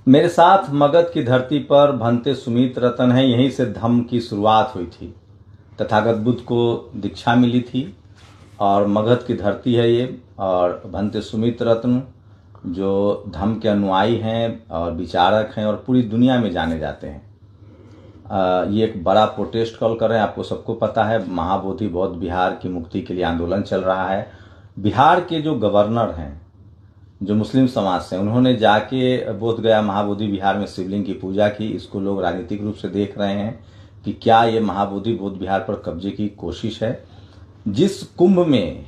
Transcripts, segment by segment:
मेरे साथ मगध की धरती पर भंते सुमित रतन है। यहीं से धम्म की शुरुआत हुई थी। तथागत बुद्ध को दीक्षा मिली थी और मगध की धरती है ये। और भंते सुमित रत्न जो धम्म के अनुयायी हैं और विचारक हैं और पूरी दुनिया में जाने जाते हैं। ये एक बड़ा प्रोटेस्ट कॉल कर रहे हैं। आपको सबको पता है, महाबोधि बौद्ध बिहार की मुक्ति के लिए आंदोलन चल रहा है। बिहार के जो गवर्नर हैं, जो मुस्लिम समाज से, उन्होंने जाके बोध गया महाबोधि विहार में शिवलिंग की पूजा की। इसको लोग राजनीतिक रूप से देख रहे हैं कि क्या ये महाबोधि बौद्ध विहार पर कब्जे की कोशिश है। जिस कुंभ में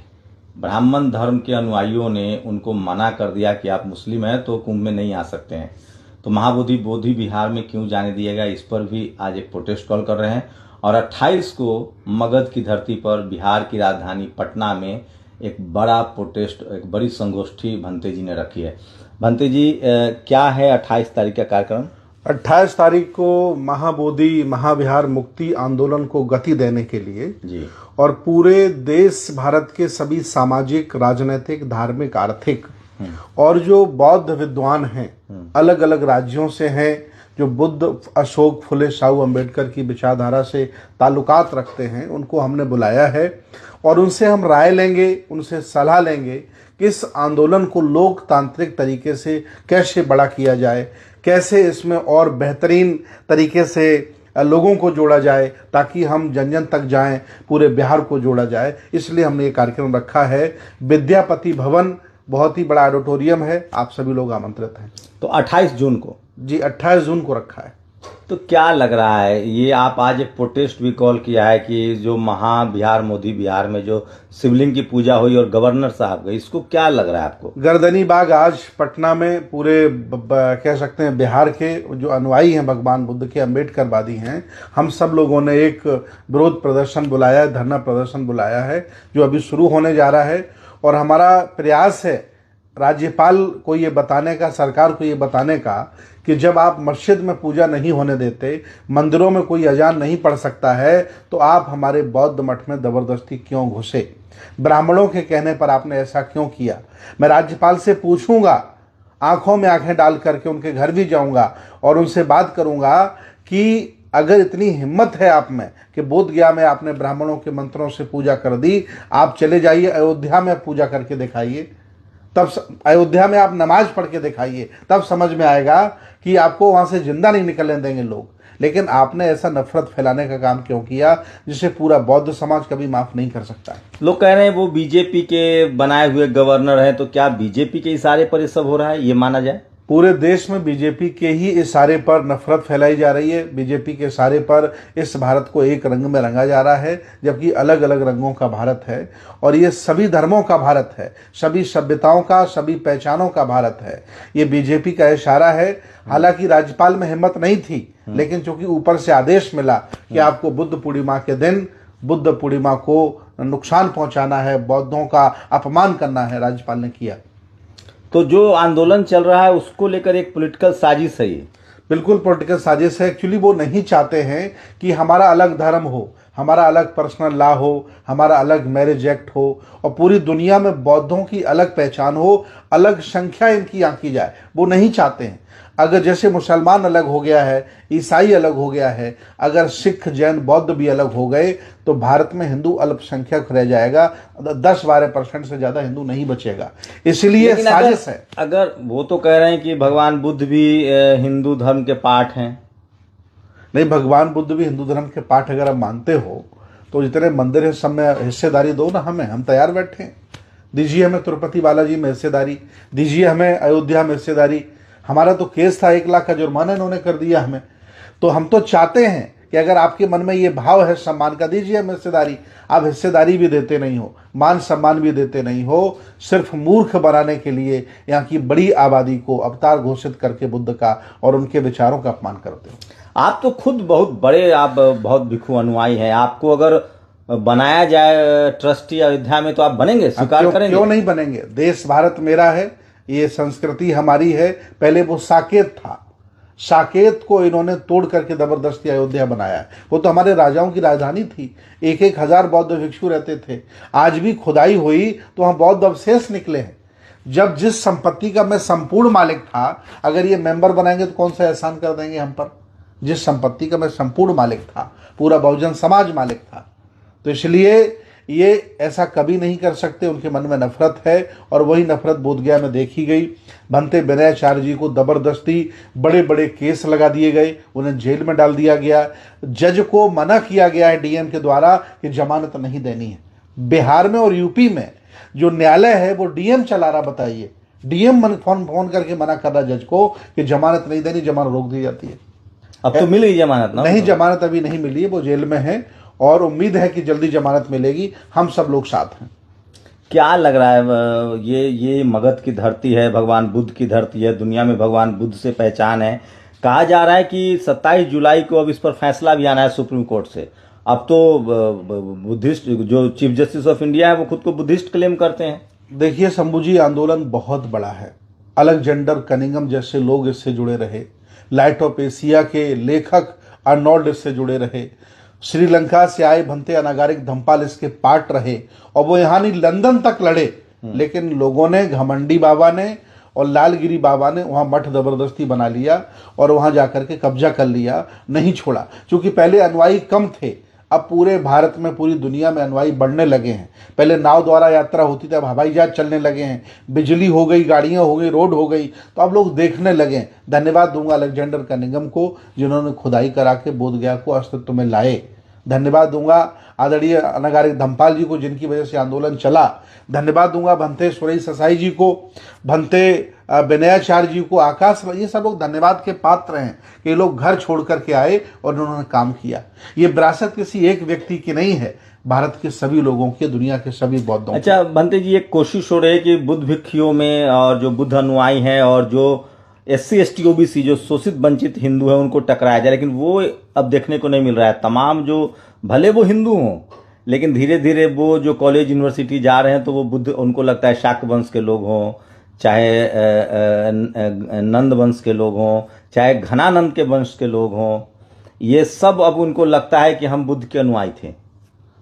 ब्राह्मण धर्म के अनुयायियों ने उनको मना कर दिया कि आप मुस्लिम हैं तो कुंभ में नहीं आ सकते हैं, तो महाबोधि बोधि विहार में क्यों जाने दिएगा, इस पर भी आज एक प्रोटेस्ट कॉल कर रहे हैं। और 28 को मगध की धरती पर बिहार की राजधानी पटना में एक बड़ा प्रोटेस्ट, एक बड़ी संगोष्ठी भंते जी ने रखी है। भंते जी, क्या है 28 तारीख का कार्यक्रम? 28 तारीख को महाबोधि महाविहार मुक्ति आंदोलन को गति देने के लिए जी और पूरे देश भारत के सभी सामाजिक, राजनीतिक, धार्मिक, आर्थिक और जो बौद्ध विद्वान हैं, अलग अलग राज्यों से हैं, जो बुद्ध, अशोक, फुले शाहू अम्बेडकर की विचारधारा से ताल्लुकात रखते हैं, उनको हमने बुलाया है और उनसे हम राय लेंगे, उनसे सलाह लेंगे कि इस आंदोलन को लोकतांत्रिक तरीके से कैसे बड़ा किया जाए, कैसे इसमें और बेहतरीन तरीके से लोगों को जोड़ा जाए ताकि हम जन जन तक जाएं, पूरे बिहार को जोड़ा जाए। इसलिए हमने ये कार्यक्रम रखा है। विद्यापति भवन बहुत ही बड़ा ऑडिटोरियम है, आप सभी लोग आमंत्रित हैं। तो 28 जून को? जी, 28 जून को रखा है। तो क्या लग रहा है, ये आप आज एक प्रोटेस्ट भी कॉल किया है कि जो महाविहार मोदी बिहार में जो शिवलिंग की पूजा हुई और गवर्नर साहब गए, इसको क्या लग रहा है आपको? गर्दनी बाग आज पटना में पूरे कह सकते हैं बिहार के जो अनुयायी हैं भगवान बुद्ध के, अम्बेडकरवादी हैं, हम सब लोगों ने एक विरोध प्रदर्शन बुलाया है, धरना प्रदर्शन बुलाया है जो अभी शुरू होने जा रहा है। और हमारा प्रयास है राज्यपाल को ये बताने का, सरकार को ये बताने का कि जब आप मस्जिद में पूजा नहीं होने देते, मंदिरों में कोई अजान नहीं पढ़ सकता है, तो आप हमारे बौद्ध मठ में ज़बरदस्ती क्यों घुसे? ब्राह्मणों के कहने पर आपने ऐसा क्यों किया? मैं राज्यपाल से पूछूंगा, आंखों में आंखें डाल करके उनके घर भी जाऊंगा और उनसे बात करूंगा कि अगर इतनी हिम्मत है आप में कि बोध गया में आपने ब्राह्मणों के मंत्रों से पूजा कर दी, आप चले जाइए अयोध्या में पूजा करके दिखाइए, तब अयोध्या में आप नमाज पढ़ के दिखाइए, तब समझ में आएगा कि आपको वहां से जिंदा नहीं निकलने देंगे लोग। लेकिन आपने ऐसा नफरत फैलाने का काम क्यों किया जिसे पूरा बौद्ध समाज कभी माफ नहीं कर सकता है? लोग कह रहे हैं वो बीजेपी के बनाए हुए गवर्नर हैं, तो क्या बीजेपी के इशारे पर ये सब हो रहा है, ये माना जाए? पूरे देश में बीजेपी के ही इशारे पर नफरत फैलाई जा रही है। बीजेपी के इशारे पर इस भारत को एक रंग में रंगा जा रहा है, जबकि अलग अलग रंगों का भारत है और ये सभी धर्मों का भारत है, सभी सभ्यताओं का, सभी पहचानों का भारत है। ये बीजेपी का इशारा है। हालांकि राज्यपाल में हिम्मत नहीं थी, लेकिन चूंकि ऊपर से आदेश मिला कि आपको बुद्ध पूर्णिमा के दिन बुद्ध पूर्णिमा को नुकसान पहुंचाना है, बौद्धों का अपमान करना है, राज्यपाल ने किया। तो जो आंदोलन चल रहा है उसको लेकर एक पॉलिटिकल साजिश है ये? बिल्कुल पॉलिटिकल साजिश है। एक्चुअली वो नहीं चाहते हैं कि हमारा अलग धर्म हो, हमारा अलग पर्सनल लॉ हो, हमारा अलग मैरिज एक्ट हो और पूरी दुनिया में बौद्धों की अलग पहचान हो, अलग संख्या इनकी आंकी जाए। वो नहीं चाहते हैं। अगर जैसे मुसलमान अलग हो गया है, ईसाई अलग हो गया है, अगर सिख, जैन, बौद्ध भी अलग हो गए तो भारत में हिंदू अल्पसंख्यक रह जाएगा, 10-12% से ज़्यादा हिंदू नहीं बचेगा। इसलिए साजिश है। अगर वो तो कह रहे हैं कि भगवान बुद्ध भी हिंदू धर्म के पाठ हैं। नहीं, भगवान बुद्ध भी हिंदू धर्म के पाठ अगर आप मानते हो तो जितने मंदिर है सब में हिस्सेदारी दो ना हमें, हम तैयार बैठे हैं। दीजिए हमें तिरुपति बालाजी में हिस्सेदारी, दीजिए हमें अयोध्या में हिस्सेदारी। हमारा तो केस था, 1 लाख का जुर्माना इन्होंने कर दिया हमें। तो हम तो चाहते हैं कि अगर आपके मन में ये भाव है सम्मान का, दीजिए हमें हिस्सेदारी। आप हिस्सेदारी भी देते नहीं हो, मान सम्मान भी देते नहीं हो, सिर्फ मूर्ख बनाने के लिए यहाँ की बड़ी आबादी को अवतार घोषित करके बुद्ध का और उनके विचारों का अपमान करते हो। आप तो खुद बहुत बड़े, आप बहुत भिक्षु अनुयायी हैं। आपको अगर बनाया जाए ट्रस्टी अयोध्या में तो आप बनेंगे, स्वीकार करेंगे? क्यों नहीं बनेंगे? देश भारत मेरा है, ये संस्कृति हमारी है। पहले वो साकेत था, साकेत को इन्होंने तोड़ करके जबरदस्ती अयोध्या बनाया है। वो तो हमारे राजाओं की राजधानी थी, 1-1 हजार बौद्ध भिक्षु रहते थे। आज भी खुदाई हुई तो वहाँ बौद्ध अवशेष निकले हैं। जब जिस संपत्ति का मैं संपूर्ण मालिक था, अगर ये मेंबर बनाएंगे तो कौन सा एहसान कर देंगे हम पर। जिस संपत्ति का मैं संपूर्ण मालिक था, पूरा बहुजन समाज मालिक था, तो इसलिए ये ऐसा कभी नहीं कर सकते। उनके मन में नफरत है और वही नफरत बोधगया में देखी गई। भंते विनयाचार्य जी को जबरदस्ती बड़े बड़े केस लगा दिए गए, उन्हें जेल में डाल दिया गया। जज को मना किया गया है डीएम के द्वारा कि जमानत नहीं देनी है। बिहार में और यूपी में जो न्यायालय है वो डीएम चला रहा, बताइए। डीएम फोन करके मना कर रहा जज को कि जमानत नहीं देनी, जमानत रोक दी जाती है। अब तो मिल गई जमानत ना? नहीं, जमानत अभी नहीं मिली है, वो जेल में है और उम्मीद है कि जल्दी जमानत मिलेगी। हम सब लोग साथ हैं। क्या लग रहा है, ये मगध की धरती है, भगवान बुद्ध की धरती है, दुनिया में भगवान बुद्ध से पहचान है। कहा जा रहा है कि 27 जुलाई को अब इस पर फैसला भी आना है सुप्रीम कोर्ट से। अब तो बुद्धिस्ट जो चीफ जस्टिस ऑफ इंडिया है वो खुद को बुद्धिस्ट क्लेम करते हैं। देखिए शंभू जी, आंदोलन बहुत बड़ा है। अलेक्जेंडर कनिंघम जैसे लोग इससे जुड़े रहे, लाइट ऑफ एशिया के लेखक अर्नोल्ड इससे जुड़े रहे, श्रीलंका से आए भंते अनागारिक धम्पाल इसके पार्ट रहे, और वो यहाँ नहीं लंदन तक लड़े। लेकिन लोगों ने, घमंडी बाबा ने और लालगिरी बाबा ने वहाँ मठ जबरदस्ती बना लिया और वहाँ जाकर के कब्जा कर लिया, नहीं छोड़ा। क्योंकि पहले अनुयायी कम थे, अब पूरे भारत में, पूरी दुनिया में अनुयायी बढ़ने लगे हैं। पहले नाव द्वारा यात्रा होती थी, अब हवाई जहाज चलने लगे हैं, बिजली हो गई, गाड़ियां हो गई, रोड हो गई, तो अब लोग देखने लगे हैं। धन्यवाद दूंगा अलेक्जेंडर कनिंघम को, जिन्होंने खुदाई करा के बोधगया को अस्तित्व में लाए। धन्यवाद दूंगा आदरणीय अनागारिक धम्पाल जी को, जिनकी वजह से आंदोलन चला। धन्यवाद दूंगा भंते सुरेश ससाई जी को, भंते विनयाचार्य जी को, आकाश, ये सब लोग धन्यवाद के पात्र हैं कि ये लोग घर छोड़ करके आए और उन्होंने काम किया। ये विरासत किसी एक व्यक्ति की नहीं है, भारत के सभी लोगों की, दुनिया के सभी बौद्धों। अच्छा भंते जी, एक कोशिश हो रही है कि बुद्ध भिक्षुओं में और जो बुद्ध अनुयायी हैं और जो SC ST OBC जो शोषित वंचित हिंदू हैं उनको टकराया जाए, लेकिन वो अब देखने को नहीं मिल रहा है। तमाम जो, भले वो हिंदू हों, लेकिन धीरे धीरे वो जो कॉलेज यूनिवर्सिटी जा रहे हैं तो वो बुद्ध, उनको लगता है शाक्य वंश के लोग हों, चाहे नंद वंश के लोग हों, चाहे घनानंद के वंश के लोग हों, ये सब अब उनको लगता है कि हम बुद्ध के अनुयायी थे।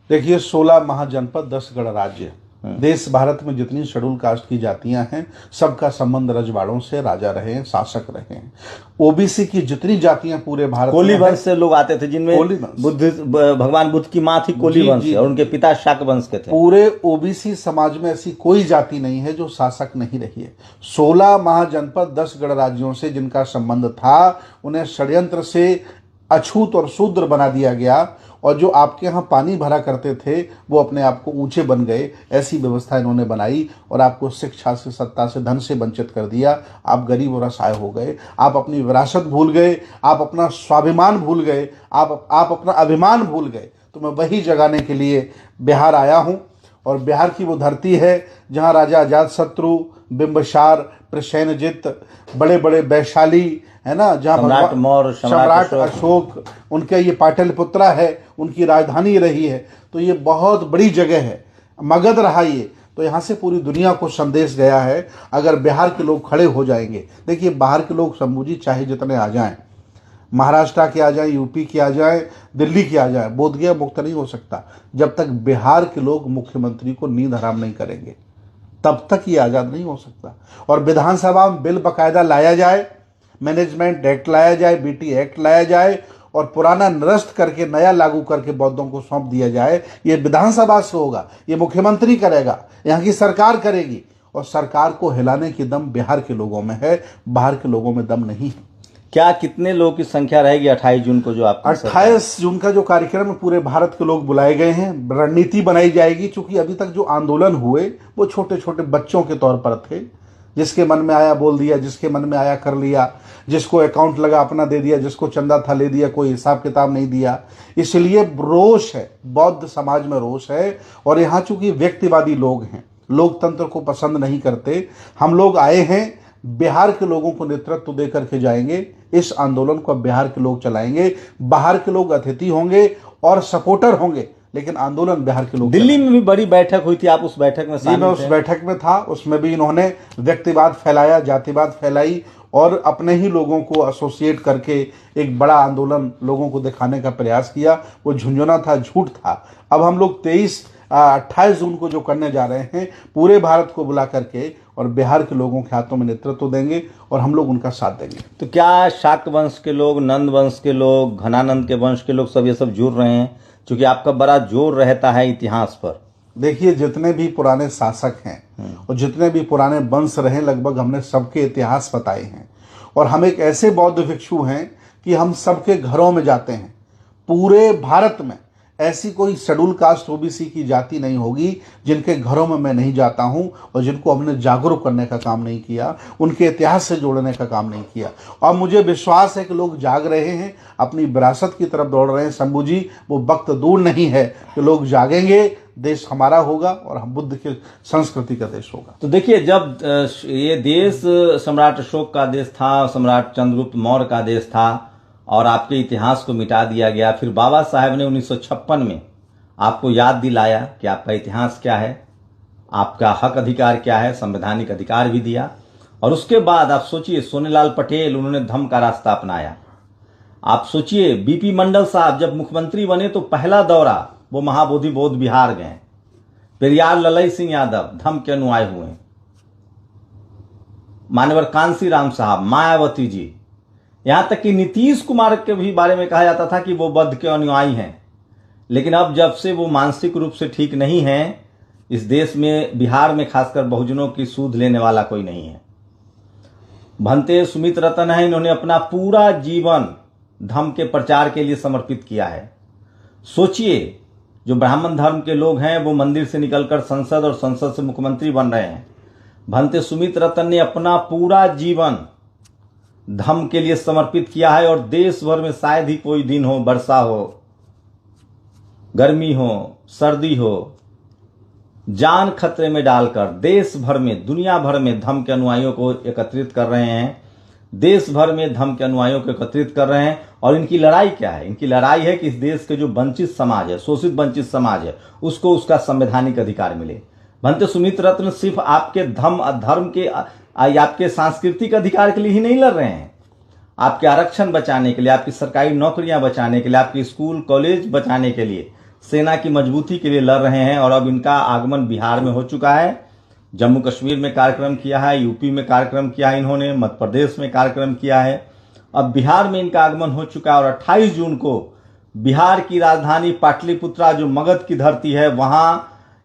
देखिए 16 महाजनपद, 10 गणराज्य, देश भारत में जितनी शेड्यूल कास्ट की जातियां हैं सबका संबंध रजवाड़ों से, राजा रहे हैं, शासक रहे हैं। ओबीसी की जितनी जातियां पूरे भारत कोली वंश से लोग आते थे, जिनमें भगवान बुद्ध की मां थी कोली वंश से और उनके पिता शाक वंश के थे। पूरे ओबीसी समाज में ऐसी कोई जाति नहीं है जो शासक नहीं रही है। 16 महाजनपद, 10 गणराज्यों से जिनका संबंध था, उन्हें षड्यंत्र से अछूत और शूद्र बना दिया गया, और जो आपके यहाँ पानी भरा करते थे वो अपने आप को ऊंचे बन गए। ऐसी व्यवस्था इन्होंने बनाई और आपको शिक्षा से, सत्ता से, धन से वंचित कर दिया। आप गरीब और असहाय हो गए, आप अपनी विरासत भूल गए, आप अपना स्वाभिमान भूल गए, आप अपना अभिमान भूल गए। तो मैं वही जगाने के लिए बिहार आया हूँ, और बिहार की वो धरती है जहाँ राजा अजातशत्रु, बिंबिसार, प्रसेनजित, बड़े बड़े वैशाली, है ना, जहाँ सम्राट मौर्य, सम्राट अशोक, उनके ये पाटलिपुत्रा है, उनकी राजधानी रही है। तो ये बहुत बड़ी जगह है, मगध रहा ये। तो यहाँ से पूरी दुनिया को संदेश गया है, अगर बिहार के लोग खड़े हो जाएंगे। देखिए बाहर के लोग शंभू जी चाहे जितने आ जाएं, महाराष्ट्र के आ जाएं, यूपी के आ जाएं, दिल्ली के आ जाएं, बोधगया मुक्त नहीं हो सकता जब तक बिहार के लोग मुख्यमंत्री को नींद हराम नहीं करेंगे, तब तक ये आज़ाद नहीं हो सकता। और विधानसभा में बिल बाकायदा लाया जाए, मैनेजमेंट एक्ट लाया जाए, BT एक्ट लाया जाए, और पुराना निरस्त करके नया लागू करके बौद्धों को सौंप दिया जाए। ये विधानसभा से होगा, ये मुख्यमंत्री करेगा, यहाँ की सरकार करेगी, और सरकार को हिलाने की दम बिहार के लोगों में है, बाहर के लोगों में दम नहीं है। क्या कितने लोगों की संख्या रहेगी 28 जून को? जो आप 28 जून का जो कार्यक्रम है, पूरे भारत के लोग बुलाए गए हैं, रणनीति बनाई जाएगी। चूंकि अभी तक जो आंदोलन हुए वो छोटे छोटे बच्चों के तौर पर थे, जिसके मन में आया बोल दिया, जिसके मन में आया कर लिया, जिसको अकाउंट लगा अपना दे दिया, जिसको चंदा था ले दिया, कोई हिसाब किताब नहीं दिया। इसलिए रोष है, बौद्ध समाज में रोष है। और यहाँ चूंकि व्यक्तिवादी लोग हैं, लोकतंत्र को पसंद नहीं करते, हम लोग आए हैं, बिहार के लोगों को नेतृत्व दे करके जाएंगे। इस आंदोलन को बिहार के लोग चलाएंगे, बाहर के लोग अतिथि होंगे और सपोर्टर होंगे, लेकिन आंदोलन बिहार के लोग। दिल्ली में भी बड़ी बैठक हुई थी, आप उस बैठक में शामिल थे? मैं उस बैठक में था, उसमें भी इन्होंने व्यक्तिवाद फैलाया, जातिवाद फैलाई, और अपने ही लोगों को एसोसिएट करके एक बड़ा आंदोलन लोगों को दिखाने का प्रयास किया। वो झुंझुना था, झूठ था। अब हम लोग 28 जून को जो करने जा रहे हैं, पूरे भारत को बुला करके और बिहार के लोगों के हाथों में नेतृत्व देंगे और हम लोग उनका साथ देंगे। तो क्या शाक्त वंश के लोग, नंद वंश के लोग, घनानंद के वंश के लोग सब ये सब जुड़ रहे हैं? क्योंकि आपका बड़ा जोर रहता है इतिहास पर। देखिए, जितने भी पुराने शासक हैं और जितने भी पुराने वंश रहे, लगभग हमने सबके इतिहास बताए हैं। और हम एक ऐसे बौद्ध भिक्षु हैं कि हम सबके घरों में जाते हैं। पूरे भारत में ऐसी कोई शेड्यूल कास्ट ओबीसी की जाति नहीं होगी जिनके घरों में मैं नहीं जाता हूं और जिनको हमने जागरूक करने का काम नहीं किया, उनके इतिहास से जोड़ने का काम नहीं किया। और मुझे विश्वास है कि लोग जाग रहे हैं, अपनी विरासत की तरफ दौड़ रहे हैं। शंभू जी, वो वक्त दूर नहीं है कि लोग जागेंगे, देश हमारा होगा और हम बुद्ध की संस्कृति का देश होगा। तो देखिए, जब ये देश सम्राट अशोक का देश था, सम्राट चंद्रगुप्त मौर्य का देश था और आपके इतिहास को मिटा दिया गया, फिर बाबा साहेब ने 1956 में आपको याद दिलाया कि आपका इतिहास क्या है, आपका हक अधिकार क्या है, संवैधानिक अधिकार भी दिया। और उसके बाद आप सोचिए, सोनेलाल पटेल, उन्होंने धम्म का रास्ता अपनाया। आप सोचिए, बीपी मंडल साहब जब मुख्यमंत्री बने तो पहला दौरा वो महाबोधि बौद्ध विहार गए। पेरियार ललई सिंह यादव धम्म के अनुयायी हुए। मान्यवर कांसी राम साहब, मायावती जी, यहां तक कि नीतीश कुमार के भी बारे में कहा जाता था कि वो बुद्ध के अनुयायी हैं। लेकिन अब जब से वो मानसिक रूप से ठीक नहीं है, इस देश में, बिहार में खासकर बहुजनों की सूध लेने वाला कोई नहीं है। भंते सुमित रतन है, इन्होंने अपना पूरा जीवन धम्म के प्रचार के लिए समर्पित किया है। सोचिए, जो ब्राह्मण धर्म के लोग हैं वो मंदिर से निकलकर संसद और संसद से मुख्यमंत्री बन रहे हैं। भंते सुमित रतन ने अपना पूरा जीवन धम्म के लिए समर्पित किया है और देश भर में शायद ही कोई दिन हो, वर्षा हो, गर्मी हो, सर्दी हो, जान खतरे में डालकर देश भर में, दुनिया भर में धम्म के अनुयायियों को एकत्रित कर रहे हैं। देश भर में धम्म के अनुयायियों को एकत्रित कर रहे हैं। और इनकी लड़ाई क्या है? इनकी लड़ाई है कि इस देश के जो वंचित समाज है, शोषित वंचित समाज है, उसको उसका संवैधानिक अधिकार मिले। भंते सुमित रत्न सिर्फ आपके धर्म के, आपके सांस्कृतिक अधिकार के लिए ही नहीं लड़ रहे हैं, आपके आरक्षण बचाने के लिए, आपकी सरकारी नौकरियां बचाने के लिए, आपके स्कूल कॉलेज बचाने के लिए, सेना की मजबूती के लिए लड़ रहे हैं। और अब इनका आगमन बिहार में हो चुका है। जम्मू कश्मीर में कार्यक्रम किया है, यूपी में कार्यक्रम किया है, इन्होंने मध्य प्रदेश में कार्यक्रम किया है। अब बिहार में इनका आगमन हो चुका है और 28 जून को बिहार की राजधानी पाटलिपुत्रा, जो मगध की धरती है, वहां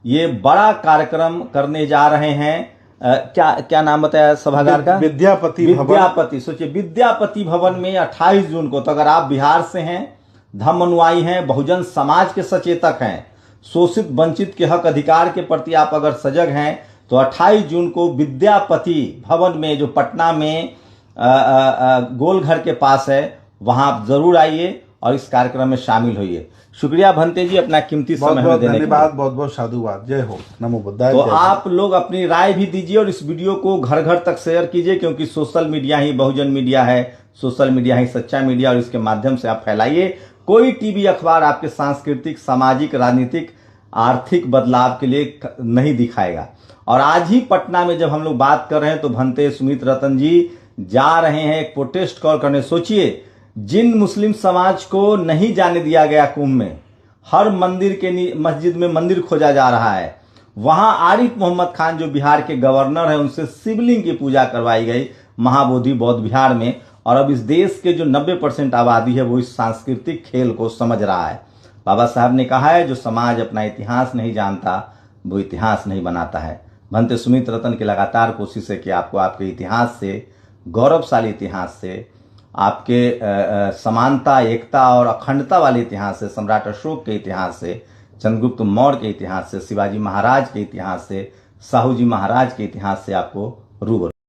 ये बड़ा कार्यक्रम करने जा रहे हैं। क्या नाम बताया सभागार का? विद्यापति। सोचिए, विद्यापति भवन में 28 जून को। तो अगर आप बिहार से हैं, धम्म अनुयायी हैं, बहुजन समाज के सचेतक हैं, शोषित वंचित के हक अधिकार के प्रति आप अगर सजग हैं, तो 28 जून को विद्यापति भवन में, जो पटना में गोलघर के पास है, वहां आप जरूर आइए और इस कार्यक्रम में शामिल होइए। शुक्रिया भंते जी, अपना कीमती समय हमें देने के लिए। बहुत बहुत साधुवाद। जय हो, नमो बुद्धाय। तो आप लोग अपनी राय भी दीजिए और इस वीडियो को घर घर तक शेयर कीजिए, क्योंकि सोशल मीडिया ही बहुजन मीडिया है, सोशल मीडिया ही सच्चा मीडिया, और इसके माध्यम से आप फैलाइए। कोई टीवी अखबार आपके सांस्कृतिक, सामाजिक, राजनीतिक, आर्थिक बदलाव के लिए नहीं दिखाएगा। और आज ही पटना में जब हम लोग बात कर रहे हैं, तो भंते सुमित रतन जी जा रहे हैं एक प्रोटेस्ट कॉल करने। सोचिए, जिन मुस्लिम समाज को नहीं जाने दिया गया कुंभ में, हर मंदिर के मस्जिद में मंदिर खोजा जा रहा है, वहां आरिफ मोहम्मद खान, जो बिहार के गवर्नर हैं, उनसे शिवलिंग की पूजा करवाई गई महाबोधि बौद्ध विहार में। और अब इस देश के जो 90% आबादी है, वो इस सांस्कृतिक खेल को समझ रहा है। बाबा साहब ने कहा है, जो समाज अपना इतिहास नहीं जानता, वो इतिहास नहीं बनाता है। भंते सुमित रतन की लगातार कोशिश है कि आपको आपके इतिहास से, गौरवशाली इतिहास से, आपके समानता, एकता और अखंडता वाले इतिहास से, सम्राट अशोक के इतिहास से, चंद्रगुप्त मौर्य के इतिहास से, शिवाजी महाराज के इतिहास से, साहू जी महाराज के इतिहास से आपको रूबरू